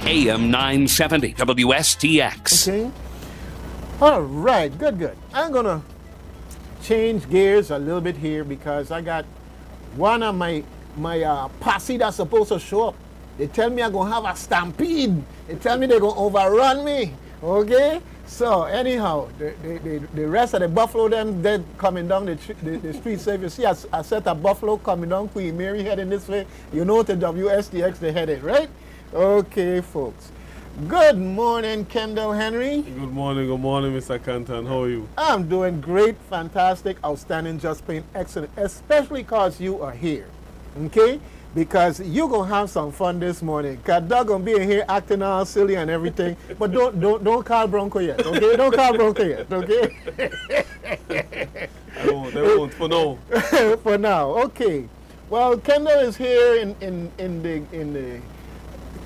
AM 970 WSTX. Okay. All right, good. I'm gonna change gears a little bit here because I got one of my posse that's supposed to show up. They tell me I'm gonna have a stampede. They tell me they're gonna overrun me. Okay? So anyhow, the rest of the buffalo them dead coming down the street. So if you see a set of buffalo coming down Queen Mary heading this way, you know to WSTX they headed, right? Okay, folks. Good morning, Kendell Henry. Good morning, Mr. Canton. How are you? I'm doing great, fantastic, outstanding, just plain excellent, especially because you are here, okay? Because you're going to have some fun this morning. Because Doug going to be in here acting all silly and everything, but don't call Bronco yet, okay? Don't call Bronco yet, okay? I won't, for now. For now, okay. Well, Kendell is here in the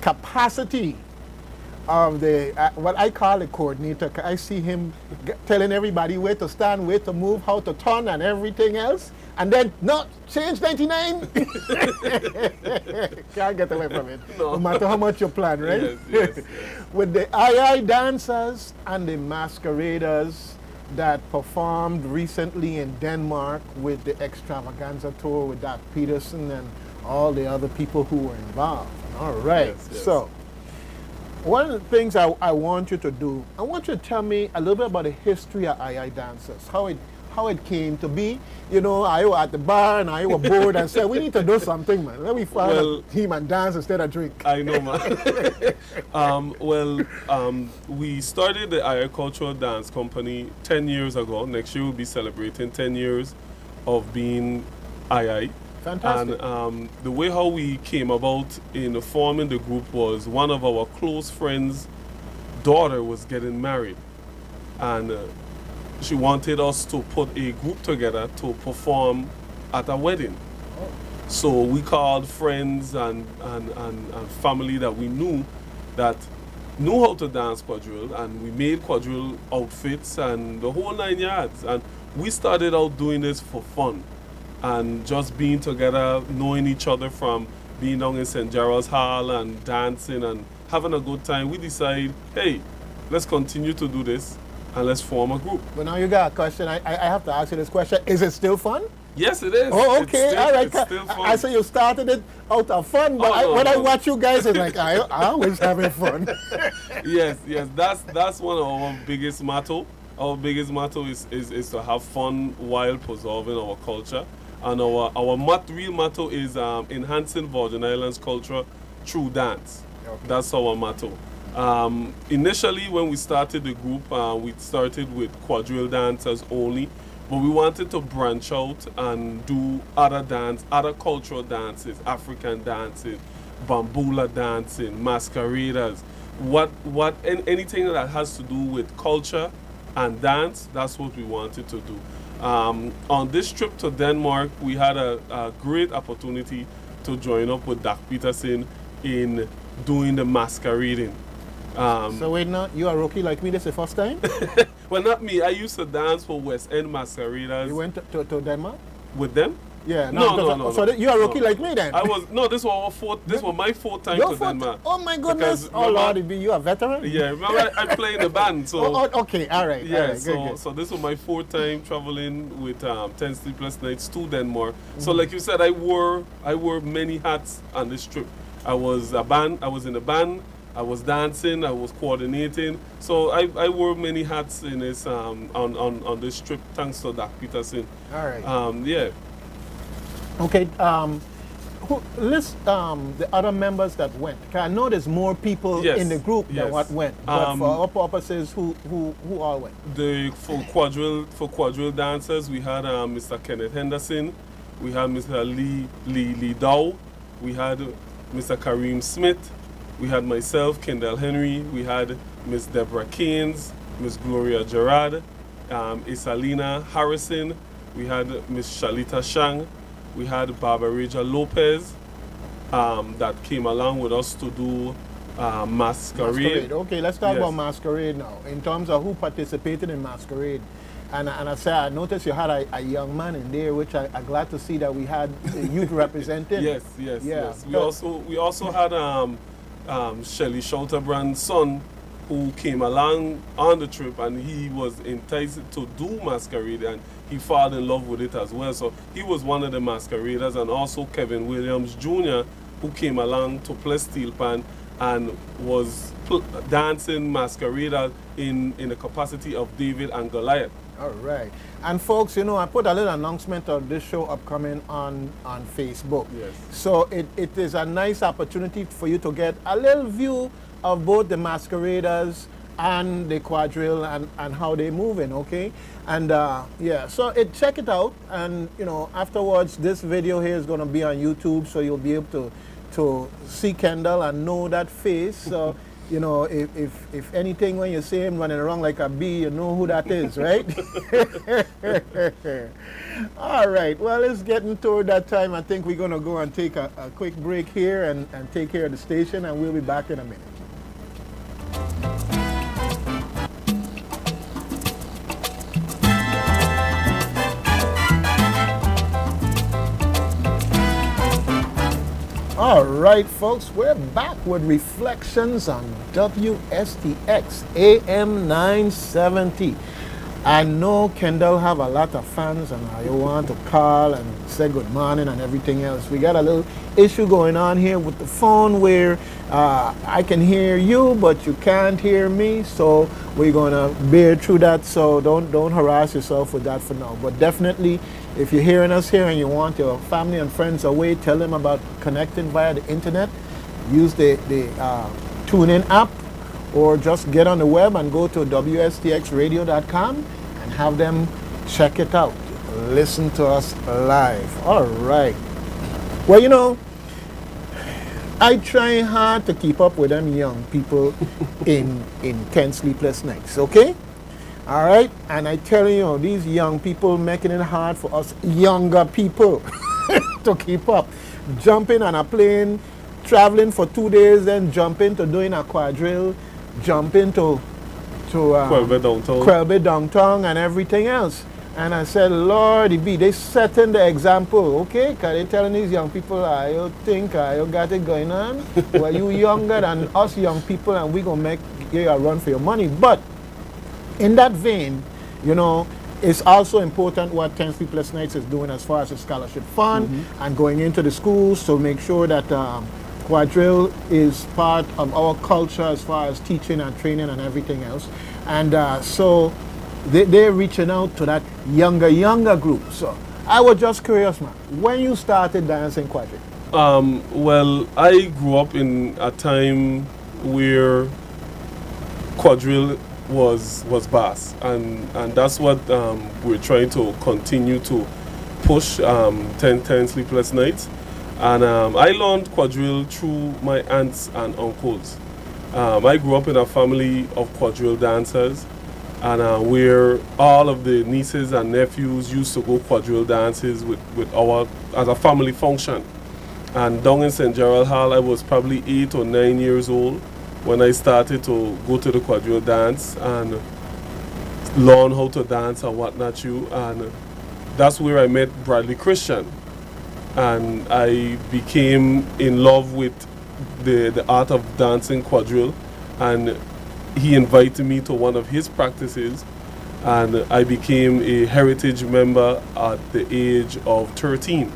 capacity of the what I call a coordinator. I see him telling everybody where to stand, where to move, how to turn, and everything else. And then, no, change 99. Can't get away from it. No matter how much you plan, right? Yes. With the II dancers and the masqueraders that performed recently in Denmark with the Extravaganza tour with Doc Peterson and all the other people who were involved. All right. Yes. So, one of the things I want you to do, I want you to tell me a little bit about the history of II dancers, how it came to be. You know, I was at the bar and I was bored and said, we need to do something, man. Let me find a team and dance instead of drink. I know, man. We started the II Cultural Dance Company 10 years ago. Next year we'll be celebrating 10 years of being II. Fantastic. And the way how we came about in forming the group was one of our close friends' daughter was getting married. And she wanted us to put a group together to perform at a wedding. Oh. So we called friends and family that we knew that knew how to dance quadrille, and we made quadrille outfits and the whole 9 yards. And we started out doing this for fun and just being together, knowing each other from being down in St. Gerald's Hall and dancing and having a good time. We decided, hey, let's continue to do this and let's form a group. But now you got a question. I have to ask you this question. Is it still fun? Yes, it is. Oh, okay. All right. It's still fun. I say you started it out of fun, but I watch you guys, it's like, I always having fun. Yes. That's one of our biggest motto. Our biggest motto is to have fun while preserving our culture. And our real motto is enhancing Virgin Islands culture through dance. Okay. That's our motto. Initially, when we started the group, we started with quadrille dancers only, but we wanted to branch out and do other cultural dances, African dancing, bambula dancing, masqueraders, anything that has to do with culture and dance. That's what we wanted to do. On this trip to Denmark, we had a great opportunity to join up with Doc Peterson in doing the masquerading. So wait, now you are rookie like me. This is the first time? Well, not me. I used to dance for West End masqueraders. You went to Denmark? With them? Yeah. No. So you are rookie like me then? This was my fourth time to Denmark. Oh my goodness! Because, oh Lord, you a veteran? Yeah, remember I play in the band. So okay, all right. Yeah, all right, good. So this was my fourth time traveling with 10 Sleepless Nights to Denmark. So like you said, I wore many hats on this trip. I was in the band. I was dancing. I was coordinating. So I wore many hats in this on this trip. Thanks to Doc Peterson. All right. Yeah. Okay. List the other members that went. I know there's more people in the group than what went. But for our purposes, who all went? For quadrille dancers, we had Mr. Kenneth Henderson, we had Mr. Lee Dow, we had Mr. Kareem Smith, we had myself, Kendell Henry, we had Miss Deborah Keynes, Miss Gloria Gerard, Isalina Harrison, we had Miss Shalita Shang, we had Barbaraja Lopez that came along with us to do Masquerade. Okay, let's talk about Masquerade now. In terms of who participated in Masquerade. And I noticed you had a young man in there, which I'm glad to see that we had the youth represented. Yes. We also had Shelley Schauterbrand's son, who came along on the trip, and he was enticed to do masquerade, and he fell in love with it as well. So he was one of the masqueraders, and also Kevin Williams Jr., who came along to play steel pan and was dancing masquerade in the capacity of David and Goliath. All right. And folks, you know, I put a little announcement of this show upcoming on Facebook. Yes. So it is a nice opportunity for you to get a little view of both the masqueraders and the quadrille and how they're moving, okay? And yeah, so check it out. And, you know, afterwards, this video here is going to be on YouTube, so you'll be able to see Kendell and know that face. So, you know, if anything, when you see him running around like a bee, you know who that is, right? All right, well, it's getting toward that time. I think we're going to go and take a quick break here and take care of the station, and we'll be back in a minute. All right, folks, we're back with Reflections on WSTX AM 970. I know Kendell have a lot of fans, and I want to call and say good morning and everything else. We got a little issue going on here with the phone where I can hear you, but you can't hear me. So we're gonna bear through that. So don't harass yourself with that for now. But definitely, if you're hearing us here and you want your family and friends away, tell them about connecting via the internet. Use the TuneIn app, or just get on the web and go to WSTXradio.com and have them check it out. Listen to us live. All right. Well, you know, I try hard to keep up with them young people in 10 Sleepless Nights, okay? All right? And I tell you, these young people making it hard for us younger people to keep up. Jumping on a plane, traveling for 2 days, then jumping to doing a quadrille, jumping to Quelby downtown and everything else. And I said, Lord, they setting the example, okay? Because they're telling these young people, you think you got it going on? Well, you younger than us young people, and we're going to make you a run for your money. But in that vein, you know, it's also important what 10 Sleepless Nights is doing as far as the scholarship fund and going into the schools to make sure that quadrille is part of our culture as far as teaching and training and everything else. And so they're reaching out to that younger group. So I was just curious, man, when you started dancing quadrille? Well, I grew up in a time where quadrille was bass, and that's what we're trying to continue to push, 10 Sleepless Nights. And I learned quadrille through my aunts and uncles. I grew up in a family of quadrille dancers, and where all of the nieces and nephews used to go quadrille dances with our, as a family function. And down in St. Gerald Hall, I was probably 8 or 9 years old when I started to go to the quadrille dance and learn how to dance and whatnot. And that's where I met Bradley Christian. And I became in love with the art of dancing quadrille, and he invited me to one of his practices, and I became a heritage member at the age of 13.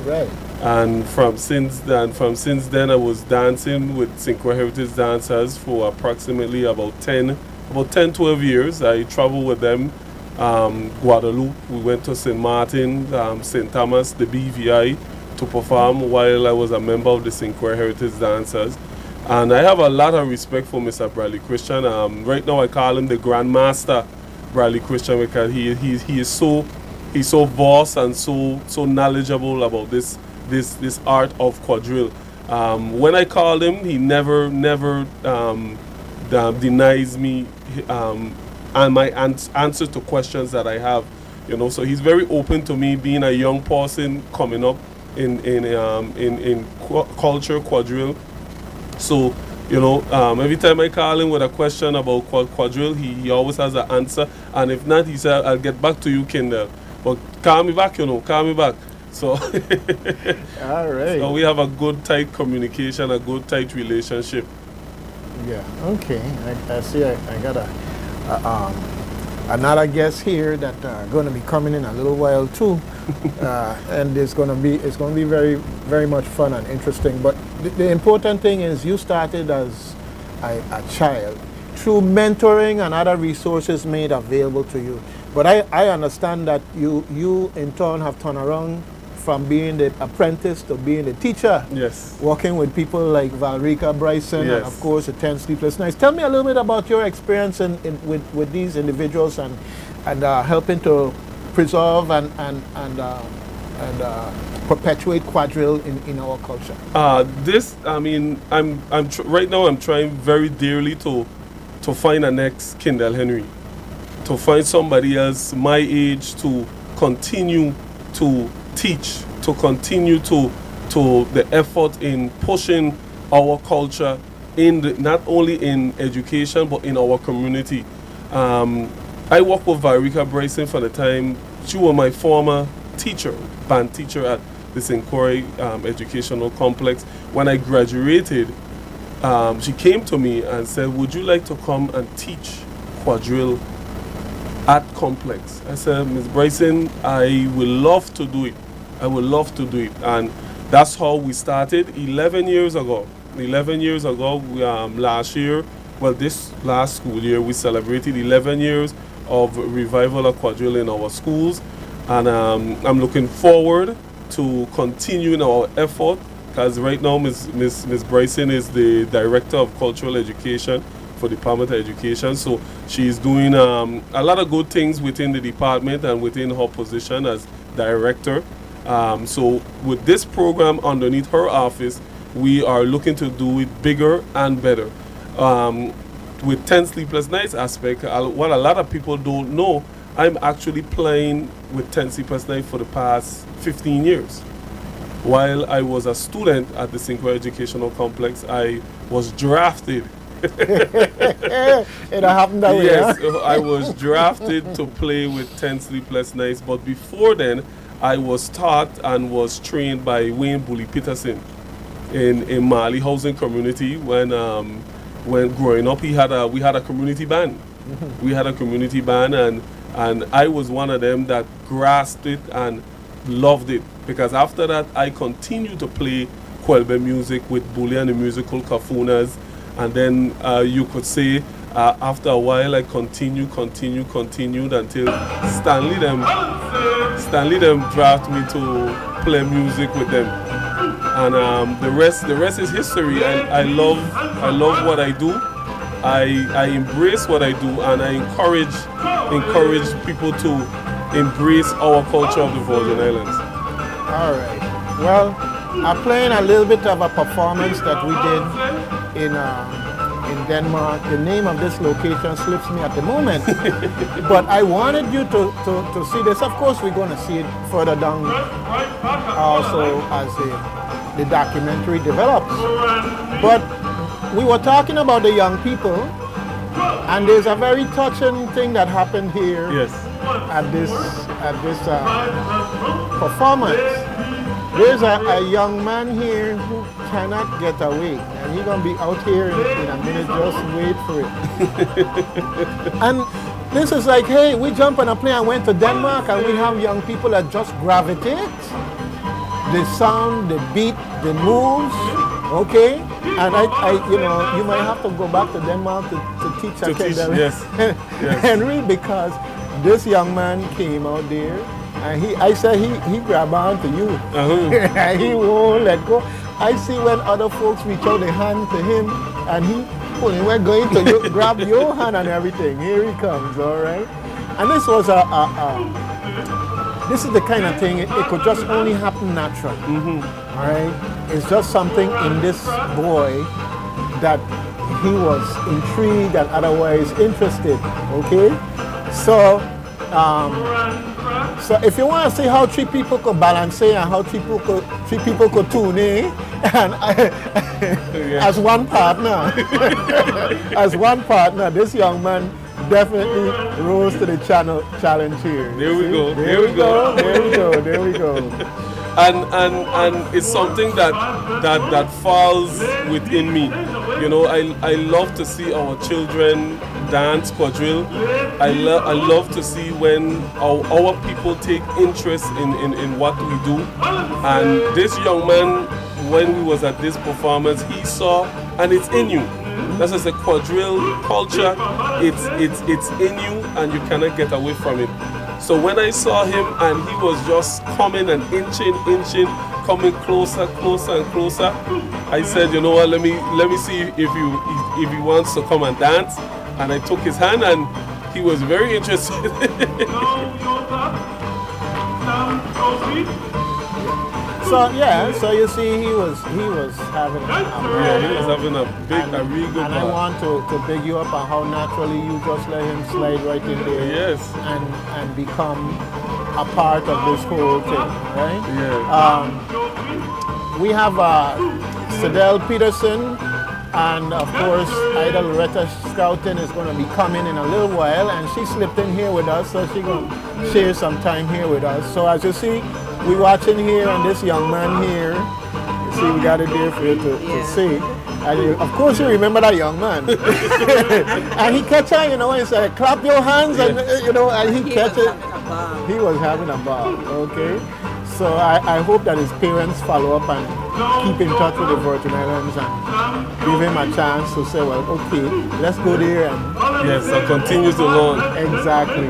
Right. And since then I was dancing with Synchro Heritage dancers for approximately about 10-12 years. I traveled with them, Guadeloupe. We went to St. Martin, St. Thomas, the BVI, to perform while I was a member of the Synchro Heritage dancers. And I have a lot of respect for Mr. Bradley Christian. Right now I call him the Grandmaster Bradley Christian, because he is so vast and so knowledgeable about this art of quadrille. When I called him, he never denies me and my answer to questions that I have. You know, so he's very open to me being a young person coming up in culture quadrille. So, you know, every time I call him with a question about quadrille, he always has an answer. And if not, he said, I'll get back to you, Kendell. But call me back, call me back. So, All right. so we have a good tight communication, a good tight relationship. Yeah. Okay. I see. I got another guest here that going to be coming in a little while too, and it's going to be very very much fun and interesting. But the important thing is you started as a child through mentoring and other resources made available to you. But I understand that you in turn have turned around from being the apprentice to being the teacher. Yes. Working with people like Valerica Bryson, Yes. and of course the 10 Sleepless Nights. Tell me a little bit about your experience with these individuals and helping to preserve and perpetuate quadrille in our culture. Right now I'm trying very dearly to find a next Kendell Henry, to find somebody else my age to continue to teach, to continue to the effort in pushing our culture not only in education but in our community. I worked with Valerica Bryson for the time. She was my former teacher, band teacher at the St. Croix Educational Complex. When I graduated, she came to me and said, would you like to come and teach quadrille at Complex? I said, Ms. Bryson, I would love to do it. I would love to do it. And that's how we started 11 years ago. 11 years ago, last year, well, this last school year, we celebrated 11 years of revival of quadrille in our schools. And I'm looking forward to continuing our effort, because right now Ms. Bryson is the Director of Cultural Education for the Department of Education. So she's doing a lot of good things within the department and within her position as Director. So with this program underneath her office, we are looking to do it bigger and better. With 10 Sleepless Nights aspect, what a lot of people don't know, I'm actually playing with 10 Sleepless Nights for the past 15 years. While I was a student at the St. Croix Educational Complex, I was drafted. It happened that way. Yes, Huh? I was drafted to play with 10 Sleepless Nights, but before then, I was taught and was trained by Wayne Bully Peterson in Mali housing community. When growing up, we had a community band. We had a community band, and I was one of them that grasped it and loved it, because after that I continued to play Kwelbe music with Bully and the Musical Kafunas, and then you could say after a while I continued until Stanley them draft me to play music with them, and the rest is history. I love what I do. I embrace what I do, and I encourage people to embrace our culture of the Virgin Islands. All right. Well, I'm playing a little bit of a performance that we did in Denmark. The name of this location slips me at the moment, but I wanted you to see this. Of course, we're going to see it further down, also as the documentary develops. But we were talking about the young people, and there's a very touching thing that happened here. Yes. At this performance. There's a young man here who cannot get away, and he's gonna be out here in a minute. Just wait for it. And this is like, hey, we jump on a plane and went to Denmark, and we have young people that just gravitate. The sound, the beat, the moves, okay? And I you might have to go back to Denmark to teach Kendell yes. Henry, because this young man came out there, and I said he grabbed on to you. Uh-huh. He won't let go. I see when other folks reach out their hand to him, and we're going to grab your hand and everything. Here he comes, all right? And this was this is the kind of thing, it could just only happen naturally. Mm-hmm. All right? It's just something in this boy that he was intrigued and otherwise interested, okay? So if you want to see how three people could balance and how three people could tune in, and as one partner, this young man definitely rose to the challenge here. There we go. and it's something that falls within me. You know, I love to see our children dance quadrille. I love to see when our people take interest in what we do. And this young man, when we was at this performance, he saw, and it's in you. That's as a quadrille culture. It's in you, and you cannot get away from it. So when I saw him, and he was just coming and inching, coming closer and closer, I said, you know what? Let me see if he wants to come and dance. And I took his hand, and he was very interested. So you see, he was having he was having a really good and I want to big you up on how naturally you just let him slide right in there. Yes. And become a part of this whole thing, right? Yeah. We have Kendell Peterson, and of course Ida Loretta Scouting is going to be coming in a little while, and she slipped in here with us, so she's going to share some time here with us. So as you see, we watching here, and this young man here, you see, we got it there for you to see. And of course you remember that young man. And he catch on, you know, and said, clap your hands, and you know, and he catch it. He was having a ball, okay? So I hope that his parents follow up and keep in touch with the Virgin Islands and give him a chance to say, well, okay, let's go there and yes, and continue to learn. Exactly,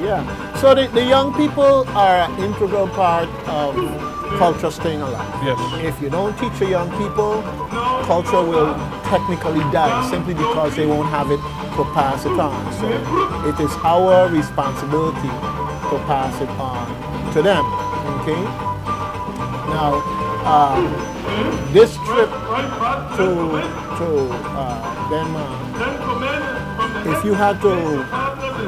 yeah. So the young people are an integral part of culture staying alive. Yes. If you don't teach the young people, culture will technically die simply because they won't have it to pass it on. So it is our responsibility to pass it on to them. Okay. Now, this trip to Denmark, if you had to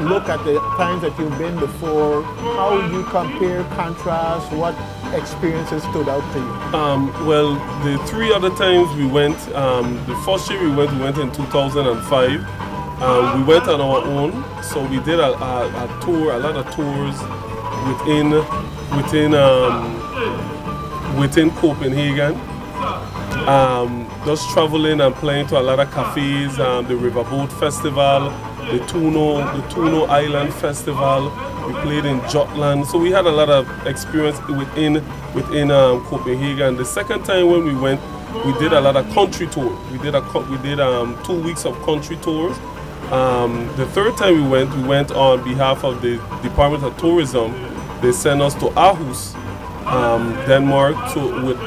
look at the times that you've been before, how would you compare, contrast, what experiences stood out to you? Well, the 3 other times we went, the first year we went in 2005. We went on our own, so we did a tour, a lot of tours within Copenhagen. Just traveling and playing to a lot of cafes, the Riverboat Festival, the Tuno Island Festival. We played in Jutland, so we had a lot of experience within Copenhagen. The second time when we went, we did a lot of country tour. We did 2 weeks of country tours. The third time we went on behalf of the Department of Tourism. They sent us to Aarhus, Denmark,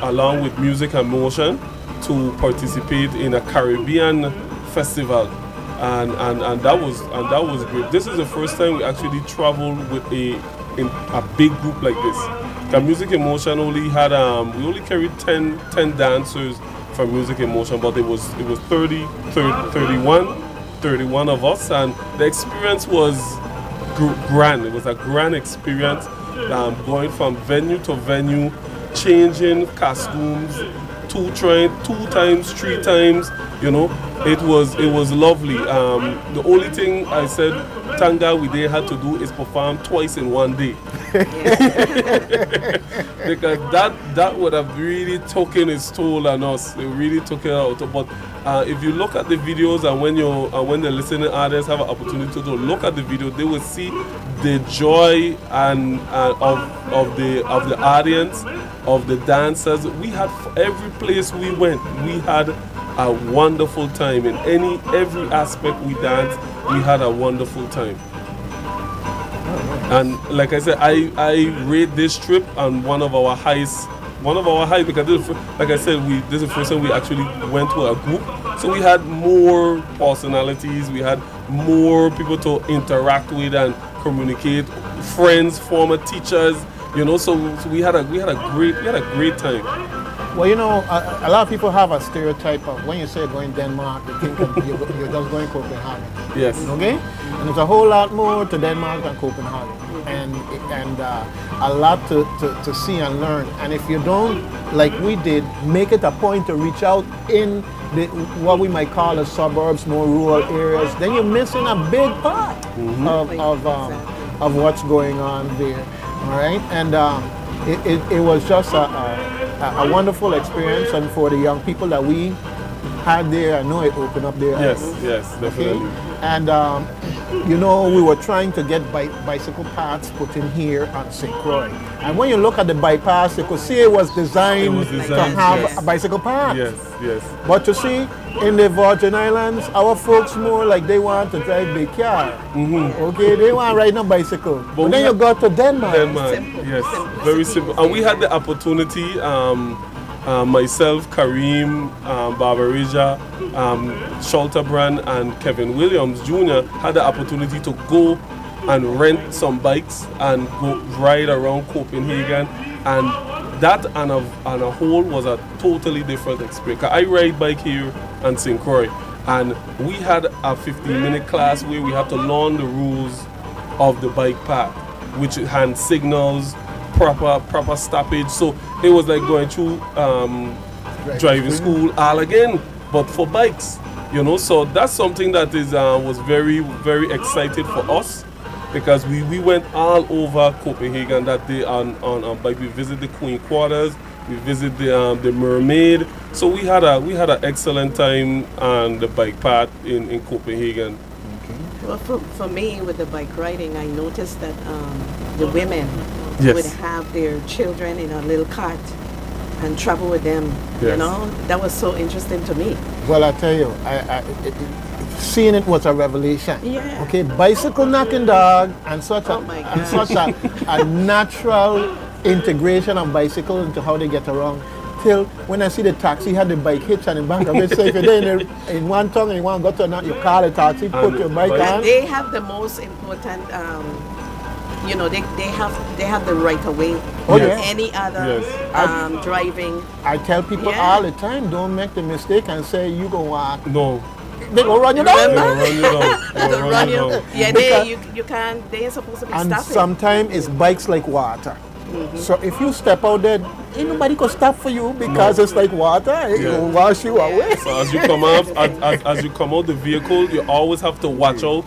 along with Music and Motion, to participate in a Caribbean festival, and that was great. This is the first time we actually traveled with a big group like this. Because Music and Motion only had we only carried 10 dancers for Music and Motion, but it was 31 of us, and the experience was grand. It was a grand experience, going from venue to venue, changing costumes, 2 times, 3 times. You know, it was lovely. The only thing I said, thank God we didn't have to do is perform twice in one day. Because that would have really taken its toll on us. It really took it out. But if you look at the videos, and when the listening audience have an opportunity to look at the video, they will see the joy and of the audience, of the dancers. We had, every place we went, we had a wonderful time. In every aspect we danced, we had a wonderful time. And like I said, I rate this trip on one of our highs, because like I said, this is the first time we actually went to a group. So we had more personalities, we had more people to interact with and communicate, friends, former teachers, you know. So we had a great time. Well, you know, a lot of people have a stereotype of when you say going Denmark, they think that you're just going Copenhagen. Yes. Okay? And there's a whole lot more to Denmark than Copenhagen, and a lot to see and learn. And if you don't, like we did, make it a point to reach out in what we might call the suburbs, more rural areas, then you're missing a big part of what's going on there. All right? And it was just a wonderful experience, and for the young people that we had there, I know it opened up their eyes. Yes, definitely. And you know, we were trying to get bicycle paths put in here on St. Croix. And when you look at the bypass, you could see it was designed, to have a bicycle path. Yes. But you see, in the Virgin Islands, our folks more like they want to drive big car. Okay, they want to ride on bicycle. But then you go to Denmark. Yes, very simple. And we had the opportunity, myself, Kareem, Barbarija, Schalterbrand, and Kevin Williams Jr. had the opportunity to go and rent some bikes and go ride around Copenhagen, and that on a whole was a totally different experience. I ride bike here in St. Croix, and we had a 15-minute class where we had to learn the rules of the bike path, which hand signals, proper stoppage. So it was like going through driving school all again, but for bikes, you know. So that's something that is was very, very excited for us, because we went all over Copenhagen that day on bike. We visited the Queen Quarters, we visited the Mermaid. So we had an excellent time on the bike path in Copenhagen. Well, for me, with the bike riding, I noticed that the women would have their children in a little cart and travel with them. You know, that was so interesting to me. Well, I tell you, seeing it was a revelation. Yeah. Okay, bicycle knocking dog, and such a natural integration of bicycle into how they get around. Till when I see the taxi had the bike hitch and the back of it, so if you're there in one tongue and you want to go to another, you call the taxi, put your bike on. They have the most important, you know, they have the right of way than any other driving. I tell people all the time, don't make the mistake and say you go walk. No. They go run you down. They will run you down. Yeah, you can't. They ain't supposed to be stopping. And sometimes it's bikes like water. So if you step out there, ain't nobody can stop for you, because it's like water. It will wash you away. So as you come out, as you come out the vehicle, you always have to watch out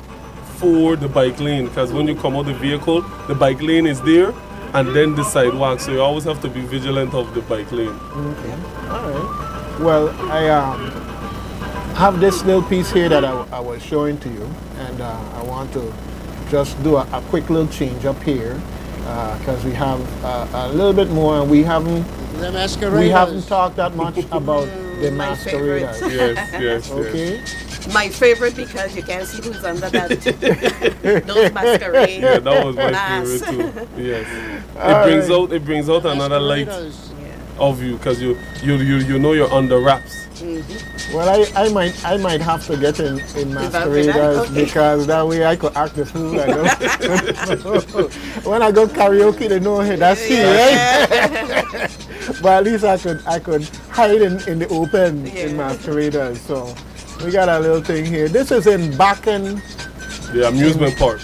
for the bike lane, because when you come out the vehicle, the bike lane is there, and then the sidewalk. So you always have to be vigilant of the bike lane. All right. Well, I have this little piece here that I was showing to you, and I want to just do a quick little change up here, because we have a little bit more, and we haven't talked that much about the masqueraders. Yes. Okay. My favorite, because you can't see who's under that. Those masquerade. Yeah, that was my favorite too. Yes. It brings out another light of you, because you know you're under wraps. Well, I might have to get in masqueraders, because that way I could act the fool. When I go karaoke, they know, hey, that's he, right? But at least I could hide in the open in masqueraders. So we got a little thing here. This is in Bakken. The amusement park.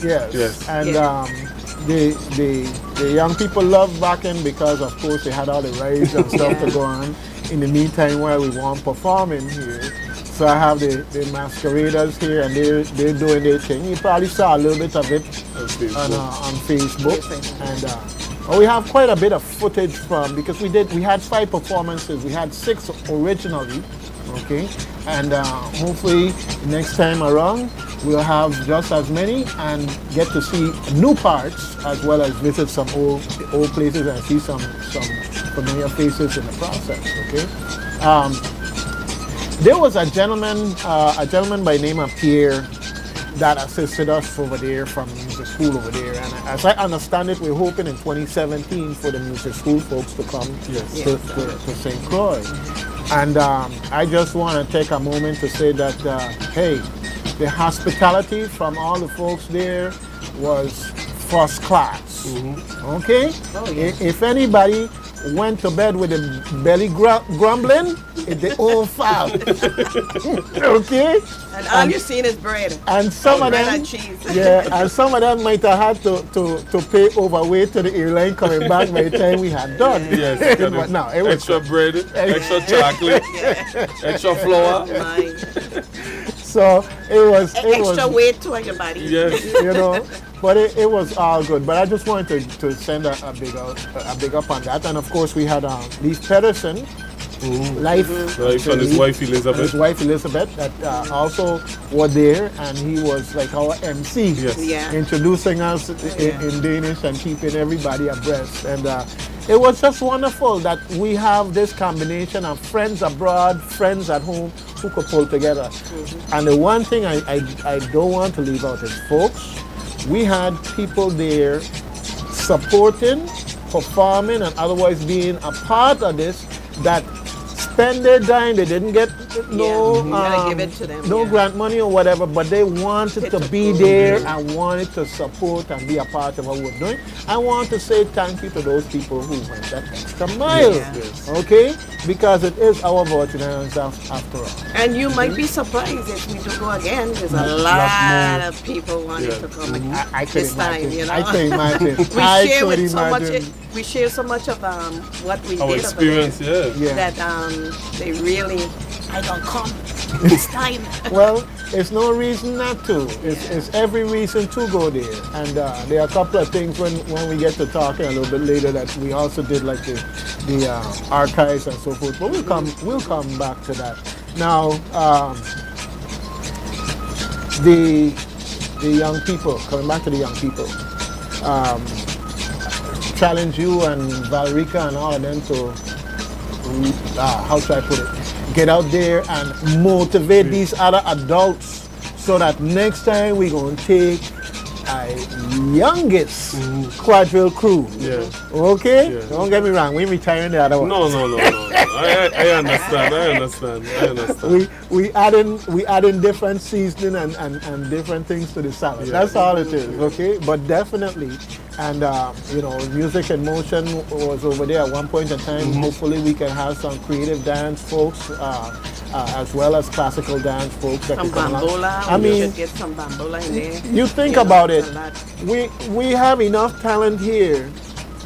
Yes. And the young people love Bakken, because of course they had all the rides and stuff to go on in the meantime while we weren't performing here. So I have the masqueraders here, and they're doing their thing. You probably saw a little bit of it on Facebook. And we have quite a bit of footage from, because we had 5 performances. We had 6 originally, okay? And hopefully next time around we'll have just as many and get to see new parts, as well as visit some old places and see some familiar faces in the process, okay? There was a gentleman by the name of Pierre that assisted us over there from the music school over there, and as I understand it, we're hoping in 2017 for the music school folks to come to St. Croix. And I just want to take a moment to say that, hey, the hospitality from all the folks there was first class. Okay? Oh, yeah. If anybody went to bed with a belly grumbling, it's their own fault. Okay? And all you're seeing is bread. And some of them, and cheese. and some of them might have had to pay overweight to the airline coming back by the time we had done. Yes. But no, it was extra bread, extra chocolate, extra flour. So it was extra weight to everybody. Yes. You know, But it was all good. But I just wanted to send a big up on that. And of course, we had Lee Pedersen, Life and his wife Elizabeth. That also were there, and he was like our MC, introducing us in Danish and keeping everybody abreast. And it was just wonderful that we have this combination of friends abroad, friends at home who could pull together. And the one thing I don't want to leave out is, folks, we had people there supporting, performing, and otherwise being a part of this that spend their dime. They didn't get give it to them, grant money or whatever, but they wanted to be there and wanted to support and be a part of what we're doing. I want to say thank you to those people who went that extra mile, okay? Because it is our Virgin Islands after all. And you might be surprised if we do go again. There's a lot of people wanting to come this time, you know. I can imagine. We share so much of what we Our did experience, that they really, I don't come this time. Well, it's no reason not to. It's every reason to go there. And there are a couple of things when we get to talking a little bit later that we also did, like the archives and so forth. But we'll come back to that. Now, the young people, coming back to the young people, challenge you and Valerica and all of them to, how should I put it, get out there and motivate these other adults so that next time we're going to take a youngest quadrille crew. Okay? Don't get me wrong, we're retiring the other one. No. I understand. We add in different seasoning and different things to the salad. That's all it is, okay? But definitely, and Music in Motion was over there at one point in time. Hopefully we can have some creative dance folks as well as classical dance folks. Some bambola. I mean, we should get some bambola in there. You think about it. We have enough talent here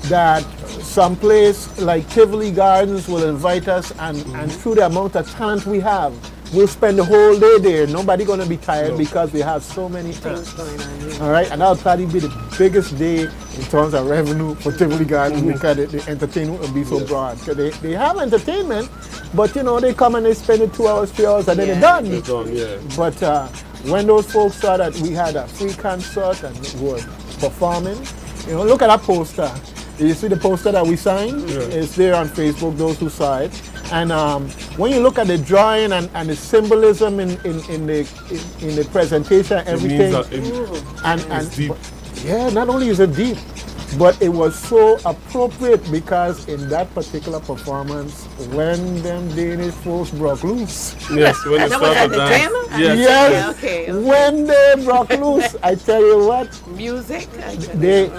that some place like Tivoli Gardens will invite us, and through the amount of talent we have, we'll spend the whole day there. Nobody gonna be tired because we have so many things going on here. All right, and that'll probably be the biggest day in terms of revenue for Tivoli Gardens because the entertainment will be so broad. Because they have entertainment, but they come and they spend it 2 hours, 3 hours, and then they're done. They're done, But when those folks saw that we had a free concert and were performing, look at that poster. You see the poster that we signed? It's there on Facebook, those who saw it. And when you look at the drawing and the symbolism in the presentation, everything, it's deep. Not only is it deep, but it was so appropriate because in that particular performance, when them Danish folks broke loose. Yes, when they started the dance. jam? Yes. Okay. When they broke loose, I tell you what. Music. They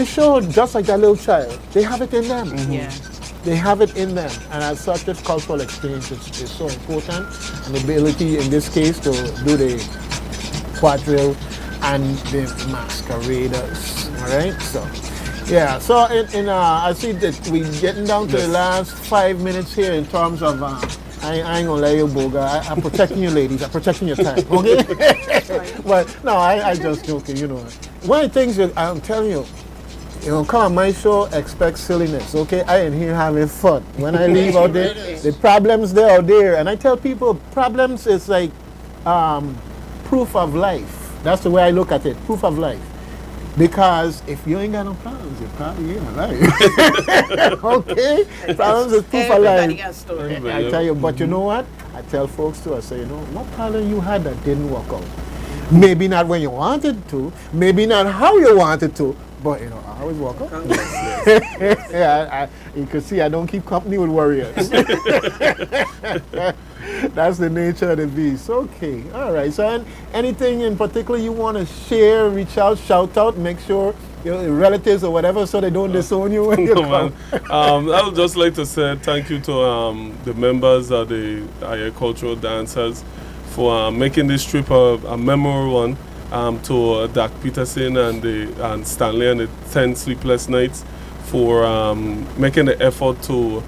showed just like that little child. They have it in them. They have it in them, and as such, this cultural exchange is so important. And the ability, in this case, to do the quadrille and the masqueraders. All right, so I see that we're getting down to the last 5 minutes here in terms of. I ain't gonna let you boga. I'm protecting you, ladies. I'm protecting your time. Okay. But no, I just joking. One of the things that I'm telling you. Come on my show, expect silliness, okay? I am here having fun. When I leave out there, the problems they are there. And I tell people, problems is like proof of life. That's the way I look at it, proof of life. Because if you ain't got no problems, you're probably ain't alive. Okay? Problems is proof of life. Everybody got a story. I tell you, but you know what? I tell folks too, I say, what problem you had that didn't work out? Maybe not when you wanted to, maybe not how you wanted to, but I always walk up. You can see I don't keep company with warriors. That's the nature of the beast. Okay, all right. So, anything in particular you want to share, reach out, shout out, make sure your relatives or whatever, so they don't disown you when you come. I would just like to say thank you to the members of the cultural dancers for making this trip a memorable one. To Dak Peterson and Stanley and the 10 Sleepless Nights for making the effort to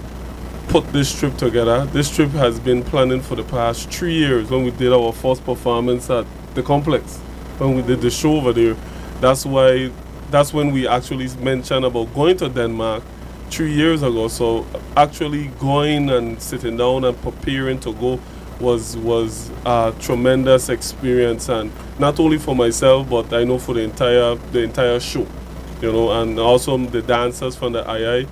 put this trip together. This trip has been planning for the past 3 years when we did our first performance at the complex. When we did the show over there, That's when we actually mentioned about going to Denmark 3 years ago. So actually going and sitting down and preparing to go was a tremendous experience, and not only for myself, but I know for the entire show, and also the dancers from the II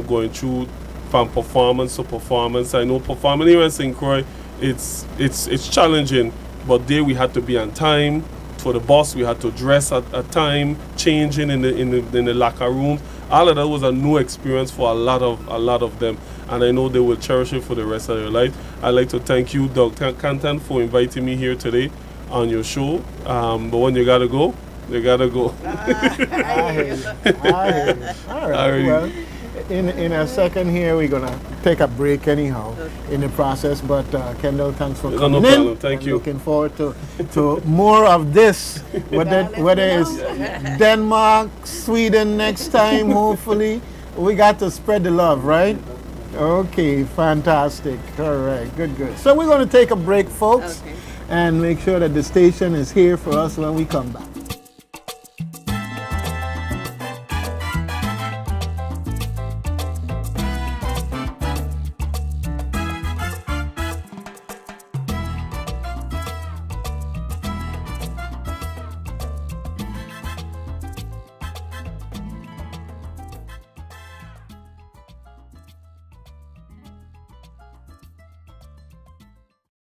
going through from performance to performance. I know performing here in St. Croix, it's challenging, but there we had to be on time. For the boss, we had to dress at time, changing in the locker room. All of that was a new experience for a lot of them, and I know they will cherish it for the rest of their life. I'd like to thank you, Dr. Canton, for inviting me here today on your show. But when you gotta go, you gotta go. I hear you. All right. Well, in a second here, we're gonna take a break anyhow in the process. But Kendell, thanks for coming no in. problem. Thank you. Looking forward to more of this. Whether it's Denmark, Sweden next time, hopefully. We got to spread the love, right? Okay, fantastic. All right, good. So we're gonna take a break, folks, and make sure that the station is here for us when we come back.